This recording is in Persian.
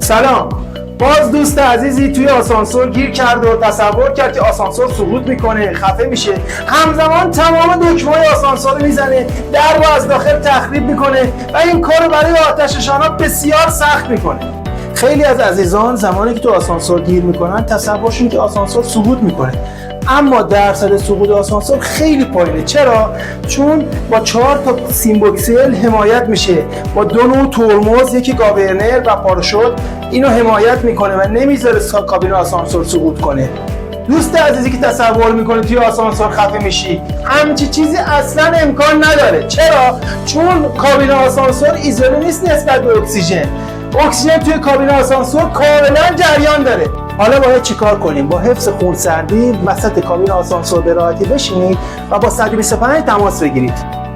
سلام. باز دوست عزیزی توی آسانسور گیر کرد و تصور کرد که آسانسور سقوط میکنه، خفه میشه، همزمان تمام دکمه‌های آسانسور رو میزنه، در رو از داخل تخریب میکنه و این کار رو برای آتش‌نشانا بسیار سخت میکنه. خیلی از عزیزان زمانی که تو آسانسور گیر میکنن تصورشون که آسانسور سقوط میکنه، اما درصد سقوط آسانسور خیلی پایینه. چرا؟ چون با 4 تا سیمبوکسل حمایت میشه، با 2 نوع ترمز، یکی گاورنر و پاراشوت، اینو حمایت میکنه و نمیذاره کابین آسانسور سقوط کنه. دوست عزیزی که تصور میکنه توی آسانسور خفه میشی، همچی چیزی اصلا امکان نداره. چرا؟ چون کابین آسانسور ایزوله نیست نسبت به اکسیژن. اکسیژن توی کابین آسانسور کاملا جریان داره. حالا باید چیکار کنیم؟ با حفظ خونسردی وسط کابین آسانسور به راحتی بشینید و با 125 تماس بگیرید.